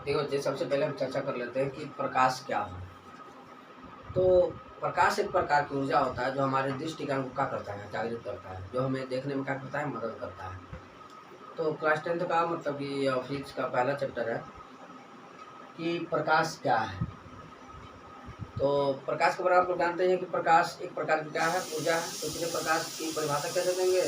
देखो जी, सबसे पहले हम चर्चा कर लेते हैं कि प्रकाश क्या है। तो प्रकाश एक प्रकार की ऊर्जा होता है जो हमारे दृष्टिज्ञान को क्या करता है, जागृत करता है, जो हमें देखने में क्या करता है, मदद करता है। तो क्लास 10th का मतलब कि फिजिक्स का पहला चैप्टर है कि प्रकाश क्या है। तो प्रकाश के बारे में आप लोग जानते हैं कि प्रकाश एक प्रकार की क्या है, ऊर्जा है। तो इसलिए प्रकाश की परिभाषा कैसे देंगे,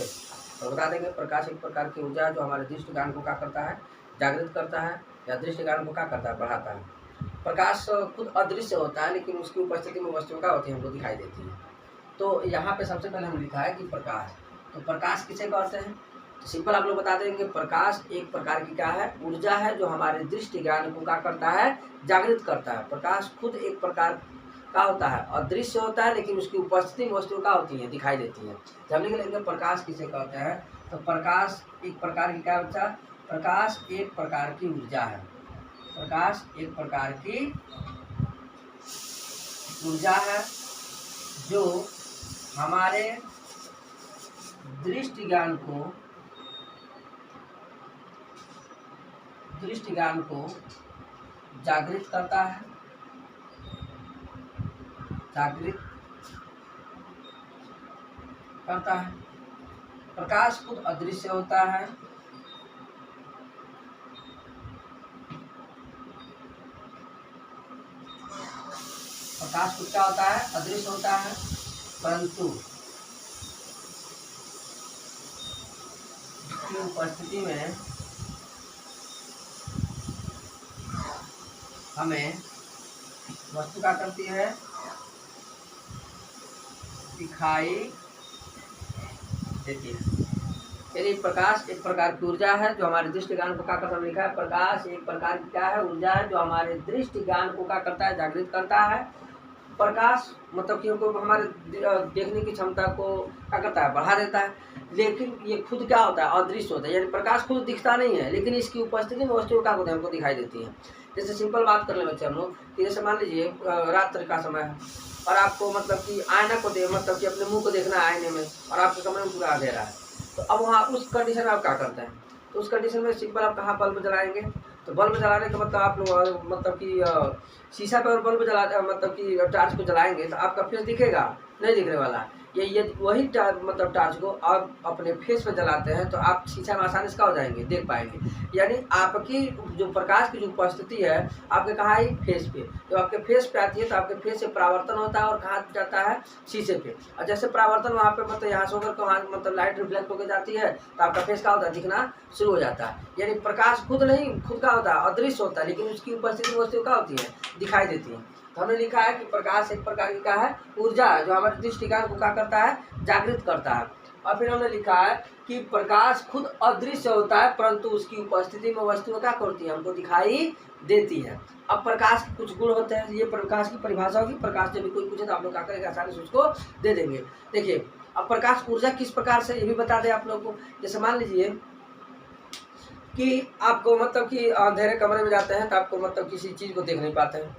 तो बता देंगे प्रकाश एक प्रकार की ऊर्जा है जो हमारे दृष्टिज्ञान को क्या करता है, जागृत करता है, या दृष्टिज्ञान को क्या करता है, बढ़ाता है। प्रकाश खुद अदृश्य होता है, लेकिन उसकी उपस्थिति में वस्तु क्या होती है, हमको दिखाई देती है। तो यहाँ पे सबसे पहले हम लिखा है कि प्रकाश, तो प्रकाश किसे कहते हैं। तो सिंपल आप लोग बता देंगे, प्रकाश एक प्रकार की क्या है, ऊर्जा है जो हमारे दृष्टि ज्ञान को क्या करता है, जागृत करता है। प्रकाश खुद एक प्रकार का होता है, अदृश्य होता है, लेकिन उसकी उपस्थिति में वस्तु क्या होती है, दिखाई देती है। जब लिख लेंगे प्रकाश किसे कहते हैं, तो प्रकाश एक प्रकार की क्या होता है, प्रकाश एक प्रकार की ऊर्जा है। प्रकाश एक प्रकार की ऊर्जा है जो हमारे दृष्टि ज्ञान को जागृत करता है, प्रकाश खुद अदृश्य होता है, प्रकाश खुद क्या होता है, अदृश्य होता है, परंतु की उपस्थिति में हमें वस्तु क्या करती है, दिखाई देती है। यदि प्रकाश एक प्रकार की ऊर्जा है जो हमारे दृष्टि ज्ञान को क्या करता है, लिखा है प्रकाश एक प्रकार की क्या है, ऊर्जा है जो हमारे दृष्टि ज्ञान को क्या करता है, जागृत करता है। प्रकाश मतलब कि हमको हमारे देखने की क्षमता को क्या करता है, बढ़ा देता है। लेकिन ये खुद क्या होता है, अदृश्य होता है, यानी प्रकाश खुद दिखता नहीं है, लेकिन इसकी उपस्थिति में वस्तु क्या होता है, हमको दिखाई देती है। जैसे सिंपल बात कर ले बच्चे हम लोग कि जैसे मान लीजिए रात्रि का समय है और आपको मतलब कि आईना को मतलब कि अपने मुंह को देखना है आईने में, और आपके कमरे में पूरा अंधेरा है। तो अब वहाँ उस कंडीशन में आप क्या करते हैं, तो उस कंडीशन में सिंपल आप कहाँ बल्ब जलाएंगे। तो बल्ब जलाने का मतलब आप लोग मतलब कि शीशा पे और बल्ब जला मतलब कि टार्च को जलाएंगे तो आपका फेस दिखेगा, नहीं दिखने वाला। ये वही मतलब टार्च को आप अपने फेस पे जलाते हैं तो आप शीशा में आसानी से क्या हो जाएंगे, देख पाएंगे। यानी आपकी जो प्रकाश की जो उपस्थिति है आपके कहाँ है, फेस पे। तो आपके फेस पे आती है तो आपके फेस से परावर्तन होता है और कहाँ जाता है, शीशे पे। और जैसे परावर्तन वहाँ पे मतलब यहाँ से होकर के वहाँ मतलब लाइट रिफ्लेक्ट होकर जाती है तो आपका फेस क्या होता है, दिखना शुरू हो जाता है। यानी प्रकाश खुद नहीं, खुद का होता है, अदृश्य होता है, लेकिन उसकी उपस्थिति वस्तु क्या होती है, दिखाई देती है। तो हमने लिखा है कि प्रकाश एक प्रकार की क्या है, ऊर्जा है जो हमारे दृष्टिज्ञान को क्या करता है, जागृत करता है। और फिर हमने लिखा है कि प्रकाश खुद अदृश्य होता है, परंतु उसकी उपस्थिति में वस्तु क्या करती है, हमको दिखाई देती है। अब प्रकाश के कुछ गुण होते हैं, ये प्रकाश की परिभाषा होगी। प्रकाश जब भी कोई पूछे तो आप लोग क्या करेंगे, आसानी से उसको दे देंगे। देखिए अब प्रकाश ऊर्जा किस प्रकार से, ये भी बता दें आप लोग को। जैसे मान लीजिए कि आपको मतलब कि अंधेरे कमरे में जाते हैं तो आपको मतलब किसी चीज़ को देख नहीं पाते हैं,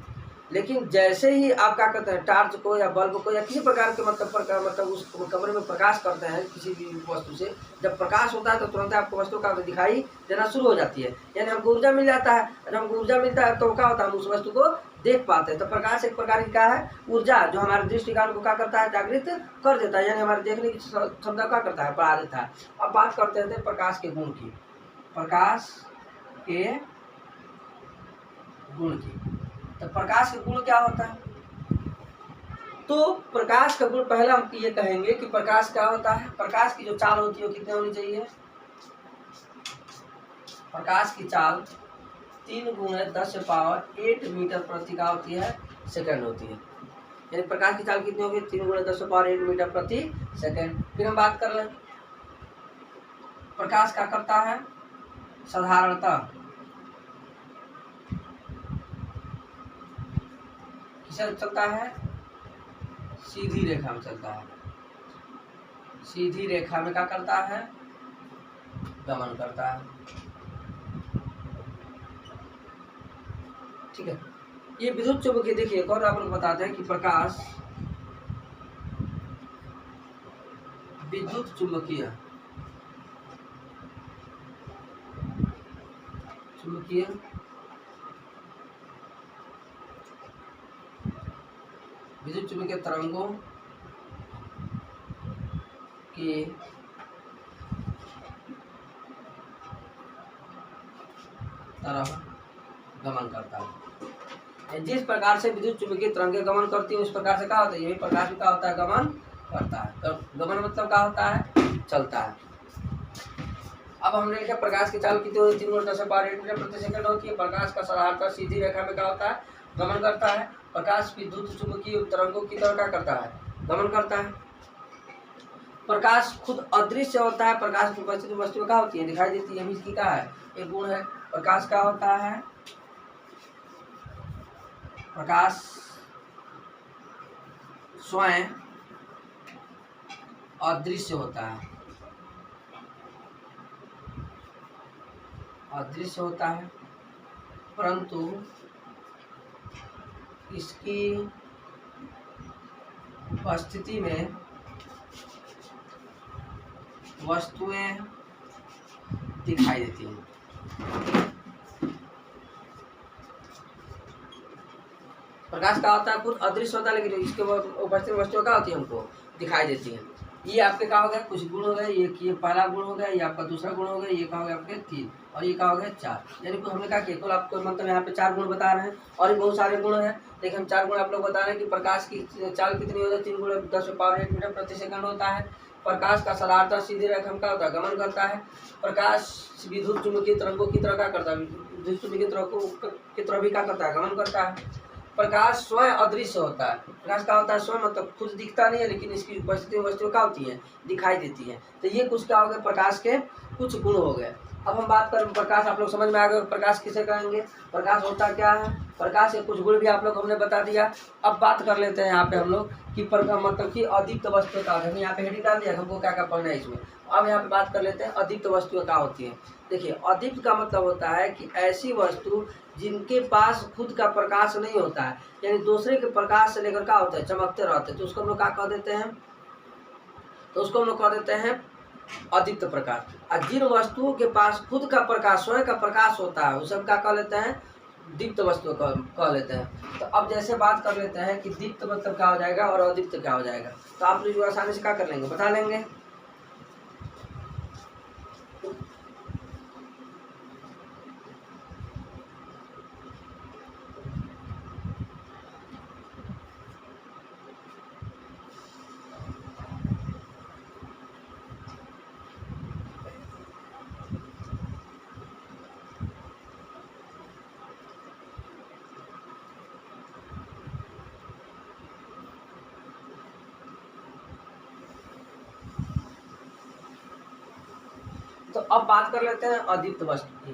लेकिन जैसे ही आप क्या करते हैं, टार्च को या बल्ब को या किसी प्रकार के मतलब उस कमरे में प्रकाश करते हैं किसी भी वस्तु से, जब प्रकाश होता है तो तुरंत आपको वस्तु का दिखाई देना शुरू हो जाती है, यानी हमको ऊर्जा मिल जाता है। और हमको ऊर्जा मिलता है तो क्या होता है, हम उस वस्तु को देख पाते हैं। तो प्रकाश एक प्रकार की क्या है, ऊर्जा जो हमारे दृष्टिज्ञान को क्या करता है, जागृत कर देता है, यानी हमारे देखने की क्षमता क्या करता है, बढ़ा देता है। अब बात करते हैं प्रकाश के गुण की, प्रकाश के गुण की। तो प्रकाश के गुण क्या होता है, तो प्रकाश का गुण पहले हम ये कहेंगे कि प्रकाश क्या होता है, प्रकाश की जो चाल होती है वो कितनी होनी चाहिए, प्रकाश की चाल 3 × 10⁸ मीटर प्रति का होती है, सेकंड होती है। यानी प्रकाश की चाल कितनी होगी, 3 × 10⁸ मीटर प्रति सेकंड। फिर हम बात कर लें प्रकाश क्या करता है, साधारणतः किससे चलता है, सीधी रेखा में चलता है, सीधी रेखा में क्या करता है, गमन करता है। ठीक है, ये विद्युत चुम्बकीय। देखिए एक और आप लोग बताते हैं कि प्रकाश विद्युत चुम्बकीय विद्युत चुम्बकीय तरंगों की तरफ गमन करता है। जिस प्रकार से विद्युत चुम्बकीय तरंगें गमन करती है उस प्रकार से क्या होता है, यही प्रकाश भी क्या होता है, गमन करता है। तो गमन मतलब क्या होता है, चलता है। अब हमने लिखा प्रकाश की चाल कितनी होती है, 3 × 10⁸ मीटर प्रति सेकंड होती है। प्रकाश का साधारणतः सीधी रेखा में क्या होता है, गमन करता है। प्रकाश विद्युत चुम्बकीय तरंगों की तरह क्या करता है, गमन करता है। प्रकाश खुद अदृश्य होता है। प्रकाश की उपस्थिति वस्तु क्या होती है, दिखाई देती है। इसकी क्या है, एक गुण है। प्रकाश क्या होता है, प्रकाश स्वयं अदृश्य होता है, अदृश्य होता है, परंतु इसकी उपस्थिति में वस्तुएं दिखाई देती हैं। प्रकाश क्या होता है, खुद अदृश्य होता है, लेकिन इसके उपस्थिति में वस्तुएं क्या होती है, हमको दिखाई देती हैं। ये आपके क्या हो गया, कुछ गुण हो गए। ये पहला गुण हो गया, ये आपका दूसरा गुण हो गया, ये क्या हो गया आपके 3, और ये क्या हो गया 4। यानी कि हमने क्या किया, कुल आपको मतलब यहाँ पे 4 गुण बता रहे हैं, और भी बहुत सारे गुण हैं, लेकिन हम 4 गुण आप लोग बता रहे हैं कि प्रकाश की चाल कितनी होती है, 3 × 10⁸ मीटर प्रति सेकंड होता है। प्रकाश का साधारणतः सीधी रेखा में क्या होता है, गमन करता है। प्रकाश विद्युत चुम्बकीय तरंगों की तरह क्या करता है, विद्युत चुम्बकीय तरंगों की तरह भी क्या करता है, गमन करता है। प्रकाश स्वयं अदृश्य होता है। प्रकाश क्या होता है, स्वयं मतलब खुद दिखता नहीं है, लेकिन इसकी उपस्थिति में वस्तुएं क्या होती हैं, दिखाई देती हैं। तो ये कुछ क्या हो गए, प्रकाश के कुछ गुण हो गए। अब हम बात करें प्रकाश, आप लोग समझ में आ गए प्रकाश किसे कहेंगे, प्रकाश होता क्या है। प्रकाश के कुछ गुण भी आप लोग हमने बता दिया। अब बात कर लेते हैं यहाँ पे हम लोग कि मतलब कि अदीप्त वस्तु का, हमने यहाँ पे हेडिंग डाल दिया, हमको क्या क्या पढ़ना है इसमें। अब यहाँ पे बात कर लेते हैं अदीप्त वस्तुएं क्या होती हैं। देखिए, अदीप्त का मतलब होता है कि ऐसी वस्तु जिनके पास खुद का प्रकाश नहीं होता है, यानी दूसरे के प्रकाश से लेकर क्या होता है, चमकते रहते हैं, तो उसको हम लोग क्या कह देते हैं, तो उसको हम लोग कह देते हैं अदीप्त प्रकाश। और जिन वस्तुओं के पास खुद का प्रकाश, स्वयं का प्रकाश होता है, उसे हम क्या कह लेते हैं, दीप्त वस्तु कह लेते हैं। तो अब जैसे बात कर लेते हैं कि दीप्त मतलब क्या हो जाएगा और अदीप्त क्या हो जाएगा, तो आप लोग आसानी से क्या कर लेंगे, बता लेंगे। तो अब बात कर लेते हैं अदीप्त वस्तु की,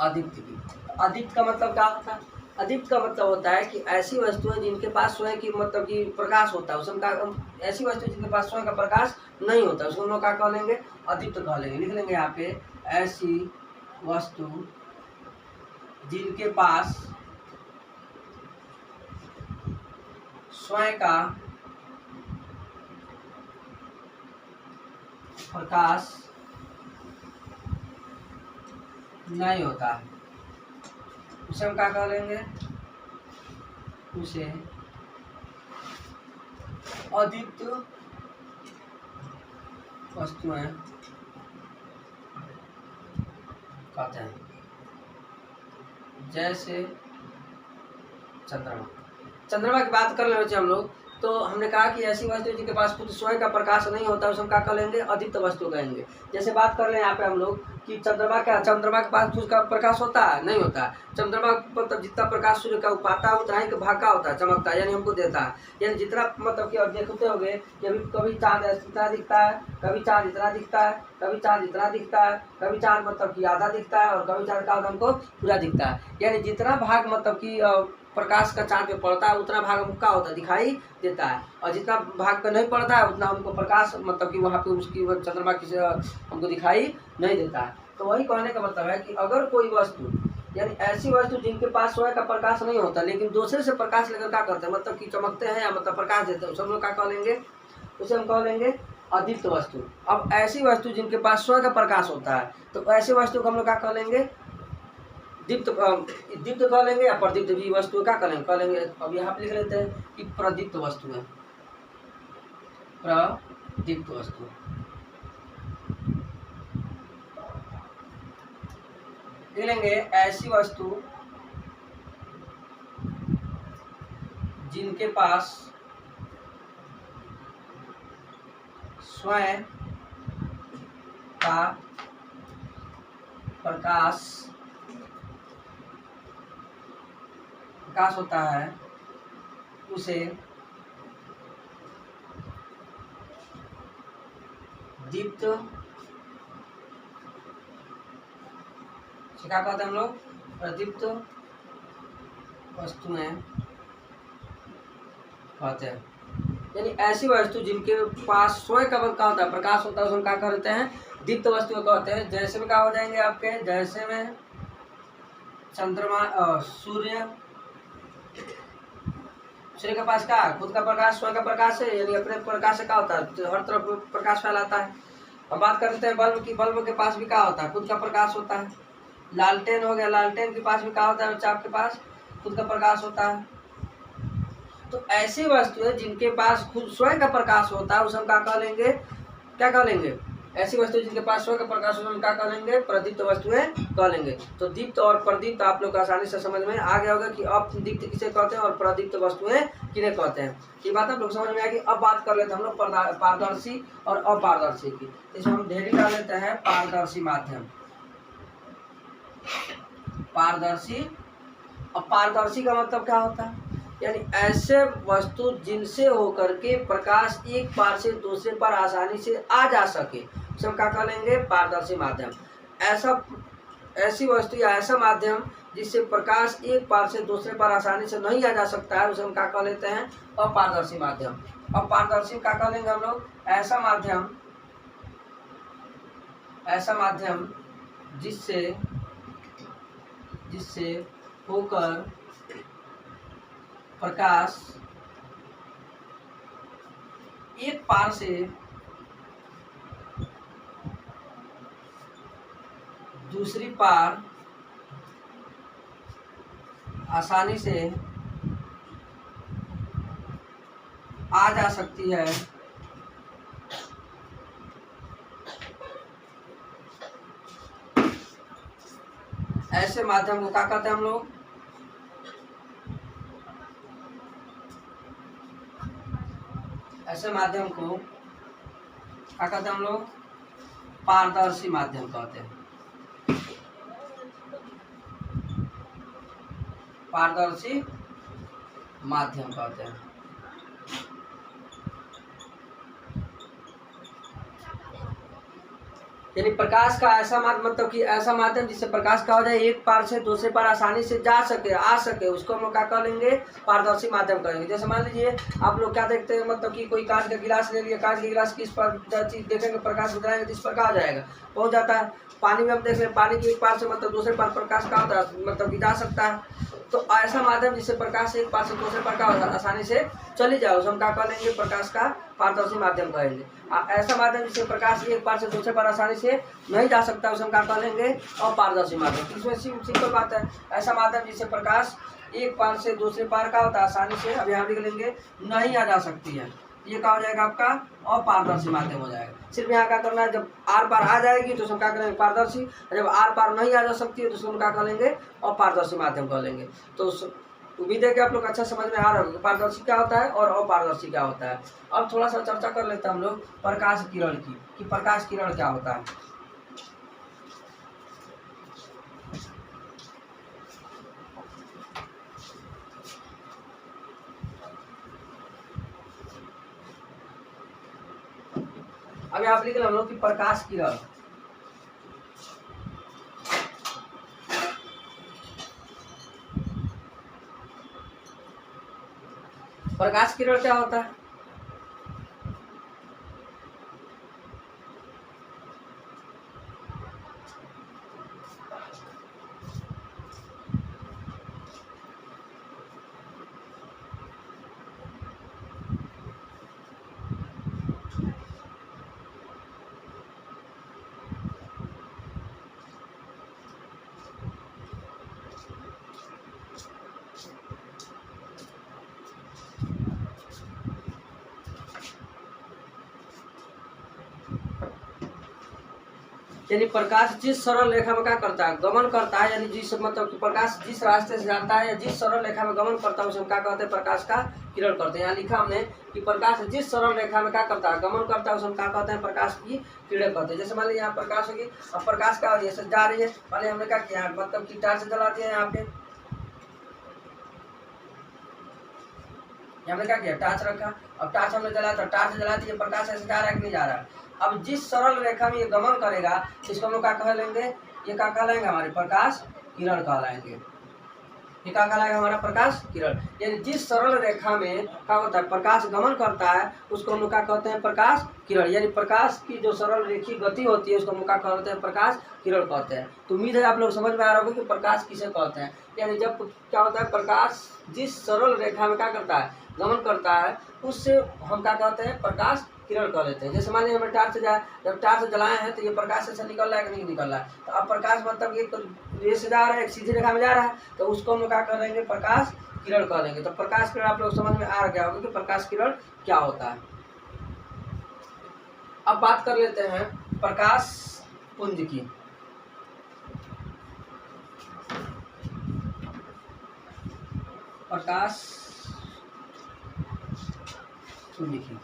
अदीप्त की। अदीप्त का मतलब क्या होता है, अदीप्त का मतलब होता है कि ऐसी वस्तुएं जिनके पास स्वयं की मतलब कि प्रकाश होता है, उसमें ऐसी वस्तु जिनके पास स्वयं का प्रकाश नहीं होता है, उसको हम लोग क्या कह लेंगे, अदीप्त कह लेंगे। लिख लेंगे यहाँ पे, ऐसी वस्तु जिनके पास स्वयं का प्रकाश नहीं होता है, उसे हम क्या कह लेंगे, उसे अदीप्त वस्तुएं कहते हैं। जैसे चंद्रमा, चंद्रमा की बात कर ले बच्चे हम लोग, तो हमने कहा कि ऐसी वस्तु जिनके पास खुद स्वयं का प्रकाश नहीं होता है, उसे हम क्या कहेंगे, अदीप्त वस्तु कहेंगे। जैसे बात कर लें यहाँ पे हम लोग कि चंद्रमा के पास खुद का प्रकाश होता है, नहीं होता है। चंद्रमा मतलब जितना प्रकाश सूर्य का पाता है उतना ही भाग का होता है, चमकता है, यानी हमको देता है। यानी जितना मतलब कि अब देखते होंगे कि अभी कभी चाँद इतना दिखता है, कभी चाँद इतना दिखता है, कभी चाँद इतना दिखता है, कभी चाँद मतलब कि आधा दिखता है, और कभी चाँद का हमको पूरा दिखता है। यानी जितना भाग मतलब कि प्रकाश का चाँद पे पड़ता है उतना भाग हमको क्या होता है, दिखाई देता है, और जितना भाग पे नहीं पड़ता है उतना हमको प्रकाश मतलब कि वहाँ पे उसकी चंद्रमा की हमको दिखाई नहीं देता है। तो वही कहने का मतलब है कि अगर कोई वस्तु, यानी ऐसी वस्तु जिनके पास स्वयं का प्रकाश नहीं होता लेकिन दूसरे से प्रकाश लेकर क्या करते हैं, मतलब कि चमकते हैं या मतलब प्रकाश देते हैं, उसे हम लोग क्या कह लेंगे, उसे हम कह लेंगे अदीप्त वस्तु। अब ऐसी वस्तु जिनके पास स्वयं का प्रकाश होता है, तो ऐसी वस्तु को हम लोग क्या कह लेंगे, दीप्त दीप्त कह लेंगे या प्रदीप्त भी वस्तु क्या कह लेंगे। अब यहाँ पे लिख लेते हैं कि प्रदीप्त वस्तु है, प्रदीप्त वस्तु। लिख लेंगे ऐसी वस्तु जिनके पास स्वयं का प्रकाश होता है, उसे दीप्त क्या कहते हैं हम लोग, प्रदीप्त वस्तुएं कहते हैं। यानी ऐसी वस्तु जिनके पास स्वयं का होता है, प्रकाश होता है, उसमें क्या कहते हैं, दीप्त वस्तु कहते हैं। जैसे में क्या हो जाएंगे आपके, जैसे में चंद्रमा, सूर्य के पास क्या खुद का प्रकाश, स्वयं का प्रकाश है, यानी अपने प्रकाश से क्या होता है, हर तरफ प्रकाश फैलाता है। अब बात करते हैं बल्ब की। बल्ब के पास भी क्या होता है, खुद का प्रकाश होता है। लालटेन हो गया, लालटेन के पास भी क्या होता है बच्चा, आपके पास खुद का प्रकाश होता है। तो ऐसी वस्तु है जिनके पास खुद स्वयं का प्रकाश होता है, उसे हम क्या कह लेंगे, ऐसी वस्तु जिनके पास स्वयं का प्रकाश होता है, हम क्या कह लेंगे, प्रदीप्त वस्तुएं कह लेंगे। तो दीप्त और प्रदीप्त आप लोग आसानी से समझ में आ गया होगा कि अपदीप्त किसे कहते हैं और प्रदीप्त वस्तुएं किन्हें कहते हैं। ये बात आप लोग समझ में आएगी। अब बात कर लेते हैं हम लोग पारदर्शी और अपारदर्शी की। इसमें हम ढेरी डाल लेते हैं पारदर्शी माध्यम। पारदर्शी, अब पारदर्शी का मतलब क्या होता है, यानी ऐसे वस्तु जिनसे होकर के प्रकाश एक पार से दूसरे पर आसानी से आ जा सके, उसे हम क्या कह लेंगे, पारदर्शी माध्यम। ऐसी वस्तु या ऐसा माध्यम जिससे प्रकाश एक पार से दूसरे पर आसानी से नहीं आ जा सकता है, उसे हम क्या कह लेते हैं, अपारदर्शी माध्यम। अपारदर्शी क्या कह लेंगे हम लोग, ऐसा माध्यम जिससे होकर प्रकाश एक पार से दूसरी पार आसानी से आ जा सकती है, ऐसे माध्यम को क्या कहते हैं हम लोग, ऐसे माध्यम को क्या कहते हैं हम लोग, पारदर्शी माध्यम कहते हैं। पारदर्शी माध्यम कहते हैं। यानी प्रकाश का ऐसा माध्यम, मतलब कि ऐसा माध्यम जिससे प्रकाश का हो जाए एक पार से दूसरे पार आसानी से आ सके, उसको हम लोग क्या कर लेंगे, पारदर्शी माध्यम करेंगे। जैसे मान लीजिए आप लोग क्या देखते हैं, मतलब कि कोई कांच का गिलास ले लिया, कांच के गिलास किस पर देखेंगे, प्रकाश बताएंगे जिस पर क्या हो जाएगा, पहुंच जाता है। पानी में हम देख रहे हैं, पानी की एक पार से मतलब दूसरे पार प्रकाश का होता है, मतलब कि जा सकता है। तो ऐसा माध्यम जिससे प्रकाश एक पार से दूसरे पार का आसानी से चली जाए, उसे हम क्या कर लेंगे, प्रकाश का पारदर्शी माध्यम कहेंगे। ऐसा माध्यम जिससे प्रकाश एक पार से दूसरे पार आसानी से नहीं जा सकता, उसे हम क्या कर लेंगे, अपारदर्शी माध्यम। इसमें सिंपल बात है, ऐसा माध्यम जिससे प्रकाश एक पार से दूसरे पार का होता है आसानी से, अब यहाँ लिख लेंगे, नहीं आ जा सकती है, ये क्या हो जाएगा आपका, अपारदर्शी माध्यम हो जाएगा। सिर्फ यहाँ क्या करना है, जब आर पार आ जाएगी तो उसमें क्या करेंगे, पारदर्शी, जब आर पार नहीं आ जा सकती है तो उसमें क्या कर लेंगे, अपारदर्शी माध्यम कर लेंगे। तो उम्मीद है कि आप लोग अच्छा समझ में आ रहा होगा पारदर्शी क्या होता है और अपारदर्शी क्या होता है। अब थोड़ा सा चर्चा कर लेते हैं हम लोग प्रकाश किरण की, कि प्रकाश किरण क्या होता है। अभी आप लिख रहे हम लोग कि प्रकाश किरण, प्रकाश किरण क्या होता है। यानी प्रकाश जिस सरल रेखा में क्या करता है, गमन करता है, यानी जिस मतलब कि प्रकाश जिस रास्ते से जाता है या जिस सरल रेखा में गमन करता है उसे हम क्या कहते हैं, प्रकाश का किरण कहते हैं। यहाँ लिखा हमने कि प्रकाश जिस सरल रेखा में क्या करता है, गमन करता है, उसे हम क्या कहते हैं, प्रकाश की किरण कहते हैं। जैसे मान लीजिए यहाँ प्रकाश होगी, अब प्रकाश का जैसे जा रही है, मान लीजिए हमने क्या किया, मतलब कि टार्च जला दिया यहाँ पे, हमने क्या किया, टार्च रखा, अब टार्च हमने जला तो टार्च जला दी, प्रकाश ऐसे जा रहा है कि नहीं जा रहा है। अब जिस सरल रेखा में ये गमन करेगा इसको हम लोग क्या कह लेंगे, ये क्या कहलाएंगे, हमारे प्रकाश किरण कहलाएंगे। ये क्या कहलाएगा, हमारा प्रकाश किरण। यानी जिस सरल रेखा में क्या होता है, प्रकाश गमन करता है उसको हम लोग क्या कहते हैं, प्रकाश किरण। यानी प्रकाश की जो सरल रेखी गति होती है उसको हम लोग क्या कहते हैं, प्रकाश किरण कहते हैं। तो उम्मीद है आप लोग समझ में आ रहा होगा कि प्रकाश किसे कहते हैं। यानी जब क्या होता है, प्रकाश जिस सरल रेखा में क्या करता है, गमन करता है, उससे हम क्या कहते हैं, प्रकाश किरण कह लेते हैं। जैसे मान लीजिए हमें टार्च जब टार्च जलाए हैं तो ये प्रकाश से निकल रहा है कि नहीं निकल रहा है, तो अब प्रकाश मतलब एक रे से जा रहा है, एक सीधी रेखा में जा रहा है, तो उसको हम क्या कर देंगे, प्रकाश किरण कह देंगे। तो प्रकाश किरण आप लोग समझ में आ गया होगा कि प्रकाश किरण क्या होता है। अब बात कर लेते हैं प्रकाश पुंज की। प्रकाश पुंज की,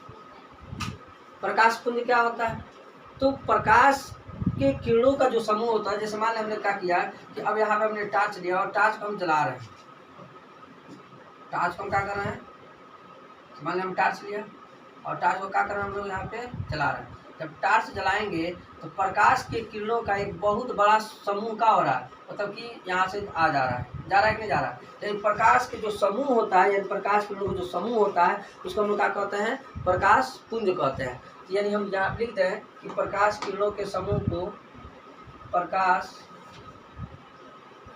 प्रकाश पुंज क्या होता है, तो प्रकाश के किरणों का जो समूह होता है। जैसे मान लें हमने क्या किया कि अब यहाँ पे हमने टार्च लिया और टार्च को हम जला रहे हैं, टार्च को हम क्या कर रहे हैं, मान लें हम टार्च लिया और टार्च को क्या कर रहे हैं, हम लोग यहाँ पे जला रहे हैं। जब टार्च जलाएंगे तो प्रकाश के किरणों का एक बहुत बड़ा समूह का हो रहा है, मतलब कि यहाँ से आ जा रहा है, कि नहीं जा रहा है। यानी प्रकाश के जो समूह होता है, यानी प्रकाश किरणों का जो समूह होता है उसको हम लोग क्या कहते हैं, प्रकाश पुंज कहते हैं। यानी हम यहाँ लिखते हैं कि प्रकाश किरणों के समूह को, प्रकाश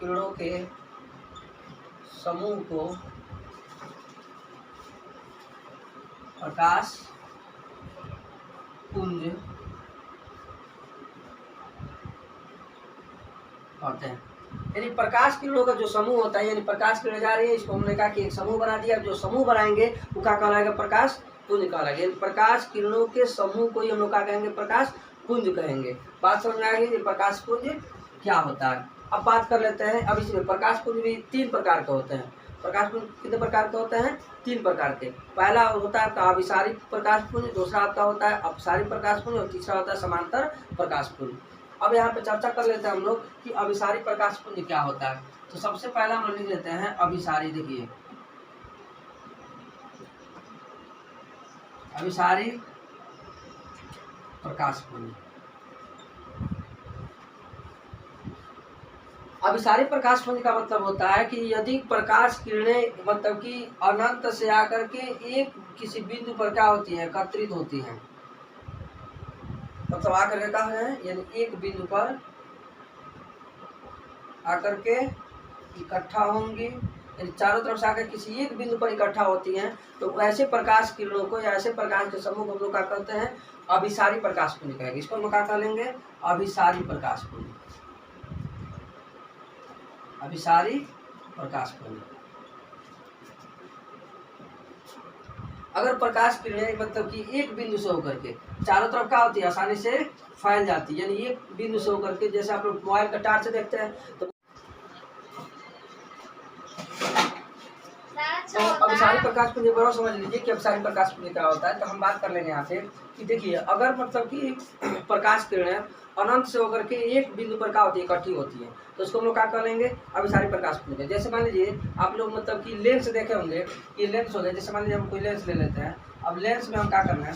किरणों के समूह को प्रकाश पुंज कहते हैं। यानी प्रकाश किरणों का जो समूह होता है, यानी प्रकाश किरण जा रही है, इसको हमने कहा कि एक समूह बना दिया, जो समूह बनाएंगे वो क्या कहलाएगा, प्रकाश पुंज कहलाएगा। यानी प्रकाश किरणों के समूह को ही हम लोग क्या कहेंगे, प्रकाश पुंज कहेंगे। बात समझ में आ गई, प्रकाश पुंज क्या होता है। अब बात कर लेते हैं, अब इसमें प्रकाश पुंज भी 3 प्रकार के होते हैं। प्रकाश पुंज कितने प्रकार के होते हैं, 3 प्रकार के। पहला होता है आपका अभिसारी प्रकाश पुंज, दूसरा आपका होता है अपसारी प्रकाश पुंज और तीसरा होता है समांतर प्रकाश पुंज। अब यहाँ पे चर्चा कर लेते हैं हम लोग कि अभिसारी प्रकाश पुंज क्या होता है। तो सबसे पहला हम लिख लेते हैं अभिसारी। देखिए अभिसारी प्रकाश पुंज, अभिसारी प्रकाश पुंज का मतलब होता है कि यदि प्रकाश किरणें मतलब कि अनंत से आकर के एक किसी बिंदु पर क्या होती है, एकत्रित होती हैं, मतलब आकर के क्या है, यानी एक बिंदु पर आकर के इकट्ठा होंगी, यानी चारों तरफ से आकर किसी एक बिंदु पर इकट्ठा होती हैं, तो ऐसे प्रकाश किरणों को या ऐसे प्रकाश के समूह को हम लोग क्या कहते हैं, अभिसारी प्रकाश पुंज कहेंगे। इसको हम लोग क्या कह लेंगे, अभिसारी प्रकाश पुंज, अभिसारी प्रकाश पुंज। अगर प्रकाश किरणें मतलब कि एक बिंदु से होकर के चारों तरफ क्या होती है, आसानी से फैल जाती है, यानी एक बिंदु से होकर के, जैसे आप लोग मोबाइल का टार्च देखते हैं तो अभिसारी प्रकाश पुंज बड़ा समझ लीजिए कि अभिसारी प्रकाश पुंज क्या होता है। तो हम बात कर लेंगे यहाँ पे कि देखिए अगर मतलब कि प्रकाश किरणें अनंत से होकर के एक बिंदु पर क्या होती है, इकट्ठी होती है, तो उसको हम लोग क्या कर लेंगे, अभिसारी प्रकाश पुंज। जैसे मान लीजिए आप लोग मतलब कि लेंस देखे होंगे, ये लेंस हो गया, जैसे मान लीजिए हम कोई लेंस ले लेते हैं। अब लेंस में हम क्या करना है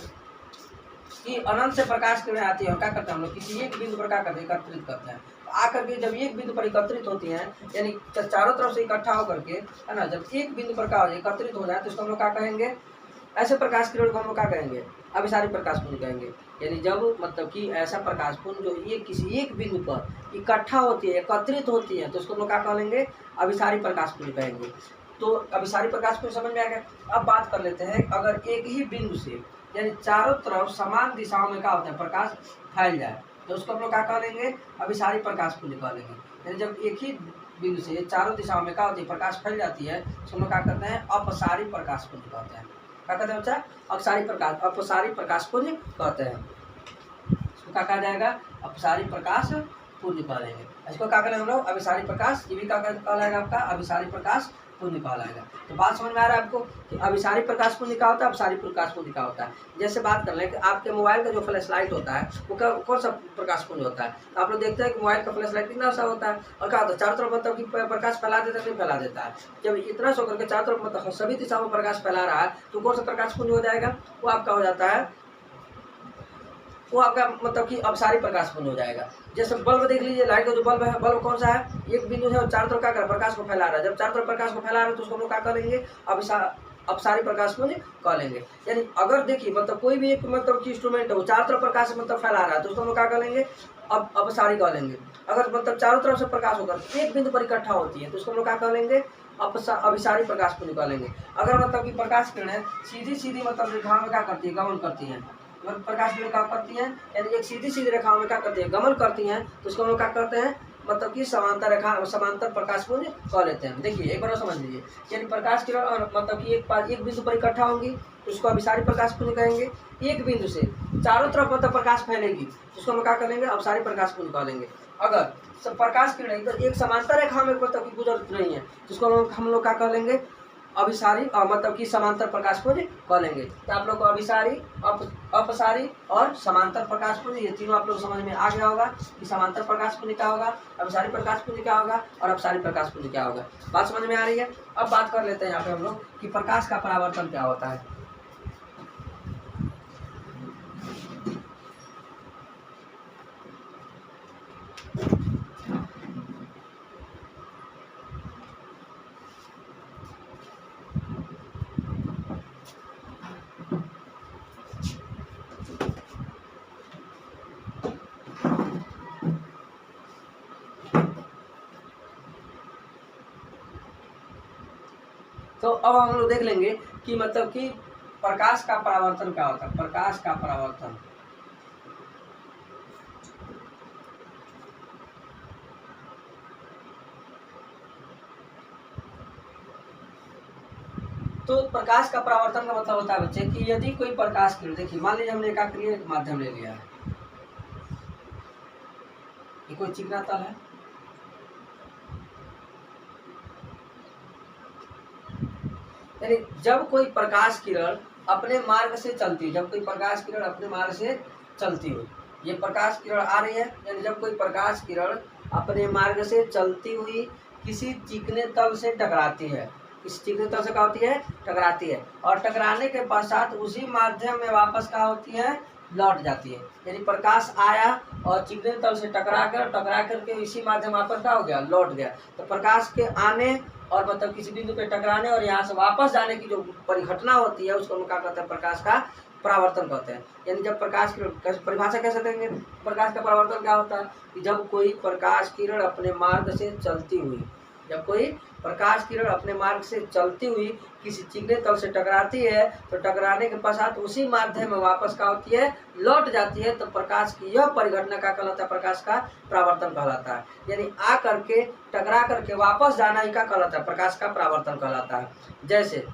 कि अनंत से प्रकाश किरणें आती है, हम क्या करते हैं, हम लोग किसी एक बिंदु पर क्या करते हैं, एकत्रित करते हैं। आकर के जब एक बिंदु पर एकत्रित होती हैं, यानी चारों तरफ से इकट्ठा होकर के, है ना, जब एक बिंदु पर क्या हो जाए, एकत्रित हो जाए, तो इसको हम लोग क्या कहेंगे, ऐसे प्रकाश किरण को हम लोग क्या कहेंगे, अभिसारी प्रकाश पुंज कहेंगे। यानी जब मतलब कि ऐसा प्रकाश पुंज जो ये किसी एक बिंदु पर इकट्ठा होती है, एकत्रित होती है, तो उसको हम लोग क्या कहेंगे, अभिसारी प्रकाश पुंज कहेंगे। तो अभिसारी प्रकाश पुंज समझ में आ गया। अब बात कर लेते हैं, अगर एक ही बिंदु से यानी चारों तरफ समान दिशाओं में क्या होता है, प्रकाश फैल जाए, तो उसको हम लोग क्या कह लेंगे, अभिसारी प्रकाश पुंज कह लेंगे। यानी जब एक ही बिंदु से चारों दिशाओं में क्या होती है, प्रकाश फैल जाती है, तो हम लोग क्या करते हैं, अपसारी प्रकाश पुंज कहते हैं। क्या कहते हैं बच्चा, अपसारी प्रकाश पुंज कहते हैं। तो क्या कहा जाएगा, अपसारी प्रकाश पुंज कहलाएंगे। इसको क्या करेंगे हम लोग, अभिसारी प्रकाश, ये भी क्या कहलाएगा आपका, अभिसारी प्रकाश पुंज कहलाएगा। तो बात समझ में आ रहा है आपको कि अभिसारी प्रकाश पुंज क्या होता है, अपसारी प्रकाश पुंज क्या होता है। जैसे बात कर लें कि आपके मोबाइल का जो फ्लैश लाइट होता है वो कौन सा प्रकाश पुंज होता है। तो आप लोग देखते हैं कि मोबाइल का फ्लैश लाइट कितना सा होता है और क्या होता है, चारों तरफ मतलब कि प्रकाश फैला देता है, नहीं फैला देता है। जब इतना सो करके चारों तरफ मतलब सभी दिशाओं में प्रकाश फैला रहा है तो कौन सा प्रकाश पुंज हो जाएगा, वो आपका हो जाता है, वो आपका मतलब कि अपसारी प्रकाश पुंज हो जाएगा। जैसे बल्ब देख लीजिए, लाइट का जो बल्ब है, बल्ब कौन सा है, एक बिंदु है और चारों तरफ क्या कर रहा है, प्रकाश को फैला रहा है। जब चारों तरफ प्रकाश को फैला रहा है तो उसको हम लोग क्या करेंगे, अपसारी प्रकाश पुंज कह लेंगे। यानी अगर देखिए मतलब कोई भी एक मतलब कि इंस्ट्रूमेंट है वो चारों तरफ प्रकाश मतलब फैला रहा है तो उसको हम लोग क्या कर लेंगे, अब अपसारी कह लेंगे। अगर मतलब चारों तरफ से प्रकाश होकर एक बिंदु पर इकट्ठा होती है तो उसको हम लोग क्या कह लेंगे, अभिसारी प्रकाश पुंज कह लेंगे। अगर मतलब कि प्रकाश किरणें सीधी सीधी मतलब रेखा में क्या करती है, गमन करती हैं, प्रकाश किरणें क्या करती हैं, यानी एक सीधी सीधी रेखाओं में क्या करती है, गमन करती हैं, तो उसको हम लोग क्या करते हैं, मतलब कि समांतर रेखा, समांतर प्रकाश पुंज कह लेते हैं। देखिए एक बार समझ लीजिए, यानी प्रकाश किरण और मतलब कि एक बिंदु पर इकट्ठा होंगी तो उसको अभिसारी प्रकाश पुंज कहेंगे। एक बिंदु से चारों तरफ मतलब प्रकाश फैलेगी तो उसको हम क्या करेंगे, अपसारी प्रकाश पुंज कह लेंगे। अगर सब प्रकाश किरण तो एक समांतर रेखा में मतलब कि गुजर रही है तो उसको हम लोग क्या कह लेंगे, अभिसारी मतलब कि समांतर प्रकाश पुंज कह लेंगे। तो आप लोग को अभिसारी, अपसारी और समांतर प्रकाश पुंज ये तीनों आप लोग समझ में आ गया होगा कि समांतर प्रकाश पुंज क्या होगा, अभिसारी प्रकाश पुंज क्या होगा और अपसारी प्रकाश पुंज क्या होगा। बात समझ में आ रही है। अब बात कर लेते हैं यहाँ पे हम लोग कि प्रकाश का परावर्तन क्या होता है। तो अब हम लोग देख लेंगे कि मतलब कि प्रकाश का परावर्तन क्या होता है। प्रकाश का परावर्तन, तो प्रकाश का परावर्तन का मतलब होता है बच्चे कि यदि कोई प्रकाश किरण, देखिए मान लीजिए हमने एकाक्रिय माध्यम ले लिया है, ये कोई चिकना तल है, यानी जब कोई प्रकाश किरण अपने मार्ग से चलती है, जब कोई प्रकाश किरण अपने मार्ग से चलती हुई, ये प्रकाश किरण आ रही है, यानी जब कोई प्रकाश किरण अपने मार्ग से चलती हुई किसी चिकने तल से टकराती है, इस चिकने तल से क्या होती है, टकराती है, और टकराने के पश्चात उसी माध्यम में वापस क्या होती है, लौट जाती है। यानी प्रकाश आया और चिकने तल से टकरा करके इसी माध्यम वापस क्या हो गया, लौट गया। तो प्रकाश के आने और मतलब किसी बिंदु पे टकराने और यहाँ से वापस जाने की जो परिघटना होती है उसको हम क्या कहते हैं, प्रकाश का परावर्तन कहते हैं। यानी जब प्रकाश किरण, परिभाषा कैसे देंगे, प्रकाश का परावर्तन क्या होता है कि जब कोई प्रकाश किरण अपने मार्ग से चलती हुई, जब कोई प्रकाश किरण अपने मार्ग से चलती हुई किसी चिकने तल से टकराती है तो टकराने के पश्चात उसी माध्यम में वापस क्या होती है, लौट जाती है, तो प्रकाश की यह परिघटना क्या कहलाता है, प्रकाश का परावर्तन कहलाता है। यानी आ करके टकरा करके वापस जाना ही क्या कहलाता है, प्रकाश का परावर्तन कहलाता है। जैसे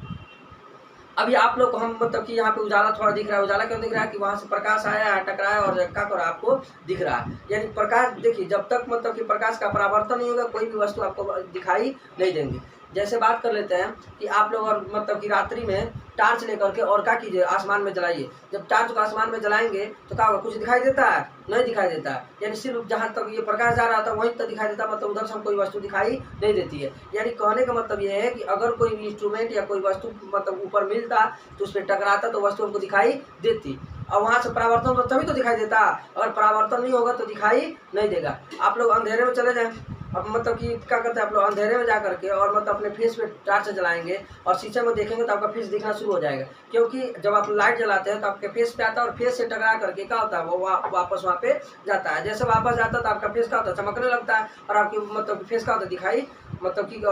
अभी आप लोग को हम मतलब कि यहाँ पे उजाला थोड़ा दिख रहा है, उजाला क्यों दिख रहा है कि वहाँ से प्रकाश आया है, टकराया और क्या कर आपको दिख रहा है। यानी प्रकाश देखिए जब तक मतलब कि प्रकाश का परावर्तन नहीं होगा कोई भी वस्तु आपको दिखाई नहीं देंगी। जैसे बात कर लेते हैं कि आप लोग और मतलब कि रात्रि में टार्च लेकर के और क्या कीजिए, आसमान में जलाइए। जब टार्च को आसमान में जलाएंगे तो क्या होगा, कुछ दिखाई देता है, नहीं दिखाई देता है। यानी सिर्फ जहाँ तक ये प्रकाश जा रहा था वहीं तक दिखाई देता, मतलब उधर से कोई वस्तु दिखाई नहीं देती है। यानी कहने का मतलब ये है कि अगर कोई इंस्ट्रूमेंट या कोई वस्तु मतलब ऊपर मिलता तो उस पर टकराता तो वस्तु हमको दिखाई देती, और वहाँ से परावर्तन तो तभी तो दिखाई देता, अगर परावर्तन नहीं होगा तो दिखाई नहीं देगा। आप लोग अंधेरे में चले जाएं, अब मतलब कि क्या करते हैं आप लोग अंधेरे में जा करके और मतलब अपने फेस पे टार्च जलाएंगे और शीशे में देखेंगे तो आपका फेस दिखना शुरू हो जाएगा, क्योंकि जब आप लाइट जलाते हैं तो आपके फेस पे आता है और फेस से टकरा करके क्या होता है वो वापस वहाँ पे जाता है। जैसे वापस जाता है तो आपका फेस क्या होता है, चमकने लगता है और आपकी मतलब फेस क्या होता है, दिखाई मतलब कि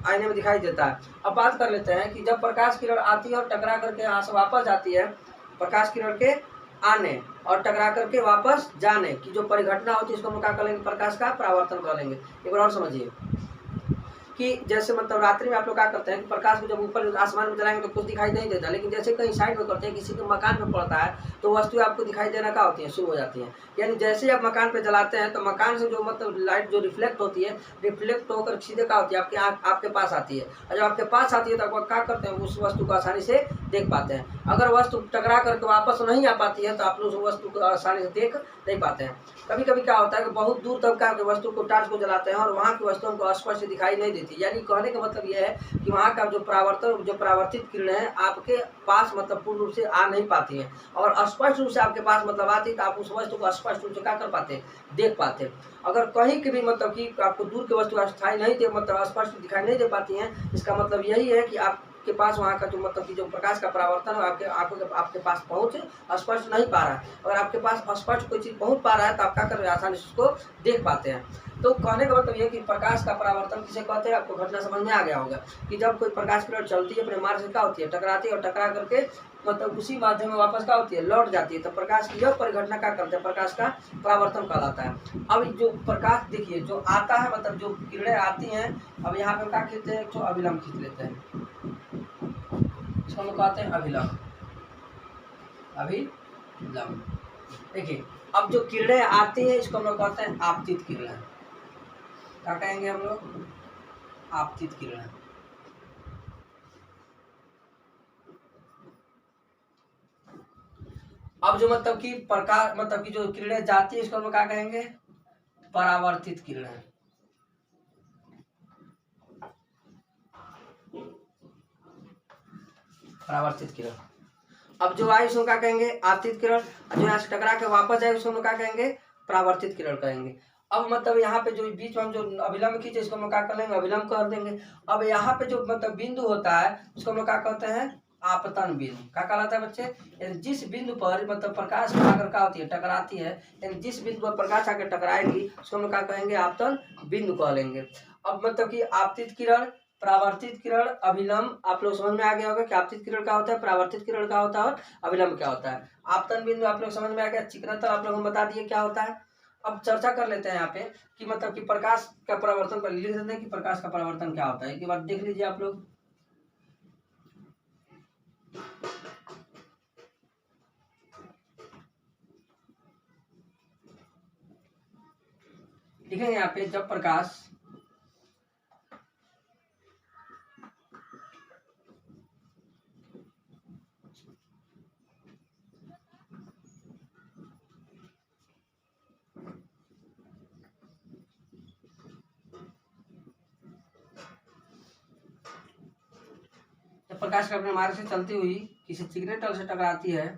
आईने में दिखाई देता है। अब बात कर लेते हैं कि जब प्रकाश किरण आती है और टकरा करके यहाँ से वापस जाती है, प्रकाश किरण के आने और टकरा करके वापस जाने की जो परिघटना होती है उसको हम क्या करेंगे, प्रकाश का परावर्तन करेंगे। एक बार और समझिए कि जैसे मतलब रात्रि में आप लोग क्या करते हैं कि प्रकाश को जब ऊपर आसमान में जलाएंगे तो कुछ दिखाई नहीं देता, लेकिन जैसे कहीं साइड में करते हैं, किसी के मकान पे पड़ता है तो वस्तु आपको दिखाई देना क्या होती है, शुरू हो जाती है। यानी जैसे ही आप मकान पे जलाते हैं तो मकान से जो मतलब लाइट जो रिफ्लेक्ट होती है, रिफ्लेक्ट होकर सीधे क्या होती है, आपके पास आती है, और जब आपके पास आती है तो आप क्या करते हैं, उस वस्तु को आसानी से देख पाते हैं। अगर वस्तु टकरा करके वापस नहीं आ पाती है तो आप लोग उस वस्तु को आसानी से देख नहीं पाते हैं। कभी कभी क्या होता है कि बहुत दूर तक का वस्तु को टार्च को जलाते हैं और वहाँ की वस्तुओं को स्पष्ट दिखाई नहीं देती। यानी कहने का मतलब यह है कि वहाँ का जो परावर्तित किरणें हैं आपके पास मतलब पूर्ण रूप से आ नहीं पाती हैं, और स्पष्ट रूप से आपके पास मतलब आती है तो आप उस वस्तु को स्पष्ट रूप से क्या कर पाते हैं, देख पाते हैं। अगर कहीं की भी मतलब कि आपको दूर की वस्तु स्थायी नहीं दे मतलब स्पष्ट दिखाई नहीं दे पाती हैं, इसका मतलब यही है कि आपके पास वहाँ का जो मतलब कि जो प्रकाश का परावर्तन है आपके आंखों के आपके पास पहुँच स्पष्ट नहीं पा रहा है। अगर आपके पास स्पष्ट कोई चीज़ पहुँच पा रहा है तो आप क्या कर रहे हैं, आसानी से उसको देख पाते हैं। तो कहने का मतलब ये कि प्रकाश का परावर्तन किसे कहते हैं, आपको घटना समझ में आ गया होगा कि जब कोई प्रकाश किरण चलती है अपने मार्ग से क्या होती है, टकराती है, और टकरा करके मतलब उसी माध्यम में वापस क्या होती है, लौट जाती है। तो प्रकाश की यह परिघटना क्या करते हैं, प्रकाश का परावर्तन कहलाता है। अब जो प्रकाश देखिए जो आता है मतलब जो किरणें आती हैं, अब यहाँ पे क्या खींचते हैं, एक तो अभिलंब खींच लेते हैं, इसको हम कहते हैं अभिलंब। देखिए अब जो किरणें आती हैं इसको हम लोग कहते हैं आपतित किरणें। क्या कहेंगे हम लोग, आपतित किरणें। अब जो मतलब कि प्रकाश मतलब कि जो किरणें जाती है इसको हम लोग क्या कहेंगे, परावर्तित किरणें। परावर्तित किरण। अब जो आई उसको क्या कहेंगे, आपतित किरण। जो यहाँ से टकरा के वापस जाए उसको हम लोग क्या कहेंगे, परावर्तित किरण कहेंगे। अब मतलब यहाँ पे जो बीच में हम जो अभिलंब खींचे इसको हम लोग क्या कर लेंगे, अभिलंब कर देंगे। अब यहाँ पे जो मतलब बिंदु होता है उसको हम लोग क्या कहते हैं, आपतन बिंदु। क्या कहलाता है बच्चे, जिस बिंदु पर मतलब प्रकाश आकर क्या होती है, टकराती है, यानी जिस बिंदु पर प्रकाश आकर टकराएगी उसको हम लोग क्या कहेंगे, आपतन बिंदु कह लेंगे। अब मतलब कि आपतित किरण, परावर्तित किरण, अभिलंब, आप लोग समझ में आ गया होगा कि आपतित किरण क्या होता है, परावर्तित किरण क्या होता है और अभिलंब क्या होता है। आपतन बिंदु आप लोग समझ में आ गया, चिकना तल आप लोगों को बता दिए क्या होता है। अब चर्चा कर लेते हैं यहाँ पे कि मतलब कि प्रकाश का परावर्तन पर लिख देते हैं कि प्रकाश का परावर्तन क्या होता है। एक बार देख लीजिए आप लोग, लिखेंगे यहाँ पे जब प्रकाश प्रकाश का अपने मार्ग से चलती हुई किसी चिकने तल से टकराती है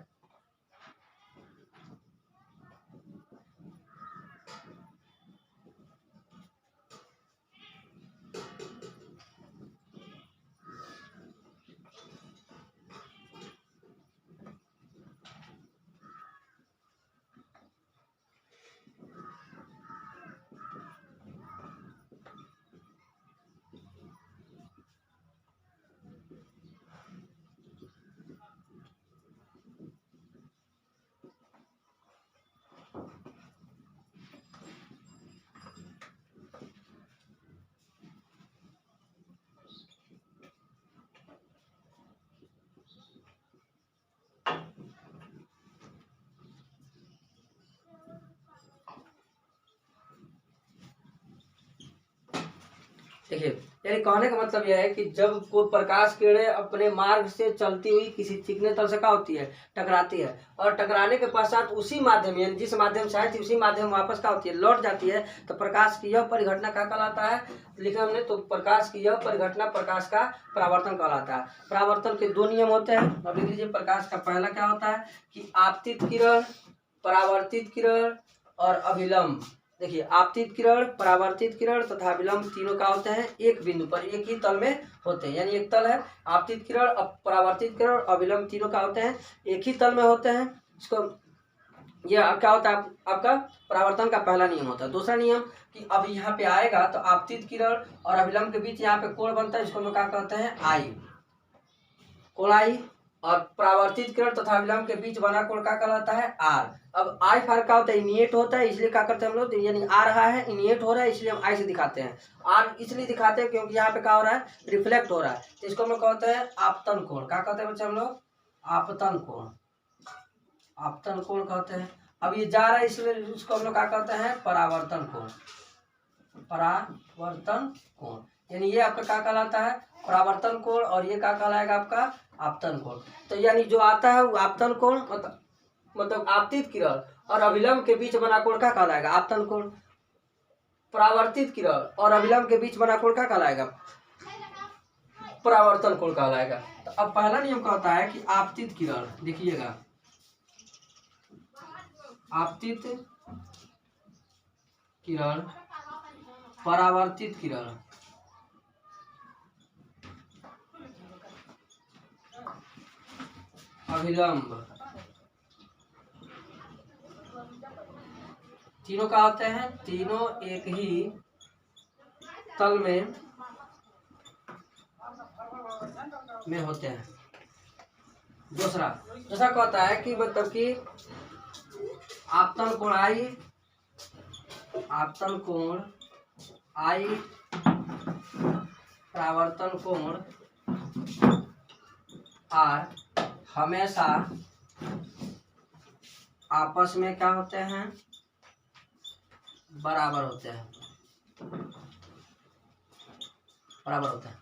देखिए, यानी कहने का मतलब यह है कि जब कोई प्रकाश किरणें अपने मार्ग से चलती हुई किसी चिकने तल से क्या होती है, टकराती है, और टकराने के पश्चात उसी माध्यम यानी जिस माध्यम से आई थी उसी माध्यम वापस क्या होती है, लौट जाती है। तो प्रकाश की यह परिघटना क्या कहलाता है, लिखा हमने, तो प्रकाश की यह परिघटना प्रकाश का परावर्तन कहलाता है। परावर्तन के दो नियम होते हैं, अब लिख लीजिए। प्रकाश का पहला क्या होता है कि आपतित किरण, परावर्तित किरण और अभिलंब। देखिए, आपतित किरण, परावर्तित किरण तथा अभिलंब तीनों का होते हैं एक बिंदु पर, एक ही तल में होते हैं। यानी एक तल है, आपतित किरण, परावर्तित किरण, अभिलंब तीनों का होते हैं एक ही तल में होते हैं। इसको यह क्या होता है, आपका परावर्तन का पहला नियम होता है। दूसरा नियम कि अब यहाँ पे आएगा तो आपतित किरण और अभिलंब के बीच यहाँ पे कोण बनता है, इसको हम लोग क्या कहते हैं, आई, कोण आई। और परावर्तित किरण तथा विलंब के बीच बना कोण क्या कहलाता है? आर। अब आई फार क्या होता है? इनिएट होता है, इसलिए क्या करते हैं हम लोग, यानी आ रहा है, इनिएट हो रहा है, इसलिए हम आई से दिखाते हैं। आर इसलिए दिखाते हैं क्योंकि यहाँ पे क्या हो रहा है? रिफ्लेक्ट हो रहा है, तो इसको हम लोग कहते हैं आपतन कोण। क्या कहते हैं बच्चे हम लोग? आपतन कोण। आपतन कोण कहते हैं। अब ये जा रहा है, इसलिए उसको हम लोग क्या कहते हैं? परावर्तन कोण। परावर्तन कोण, यानी ये आपका क्या कहलाता है? परावर्तन कोण, और ये क्या कहलाएगा आपका? आपतन कोण। तो यानी जो आता है वो आपतन कोण, मतलब आपतित किरण और अभिलंब के बीच बना कोण क्या कहलाएगा? आपतन कोण। परावर्तित किरण और अभिलंब के बीच बना कोण क्या कहलाएगा? परावर्तन कोण कहलाएगा। तो अब पहला नियम कहता है कि आपतित किरण, देखिएगा, आपतित किरण, परावर्तित किरण, अभिलंब, तीनों क्या होते हैं? तीनों एक ही तल में होते हैं। दूसरा कहता है कि मतलब कि आपतन कोण आई, आपतन कोण आई, परावर्तन कोण आर हमेशा आपस में क्या होते हैं? बराबर होते हैं, बराबर होते हैं।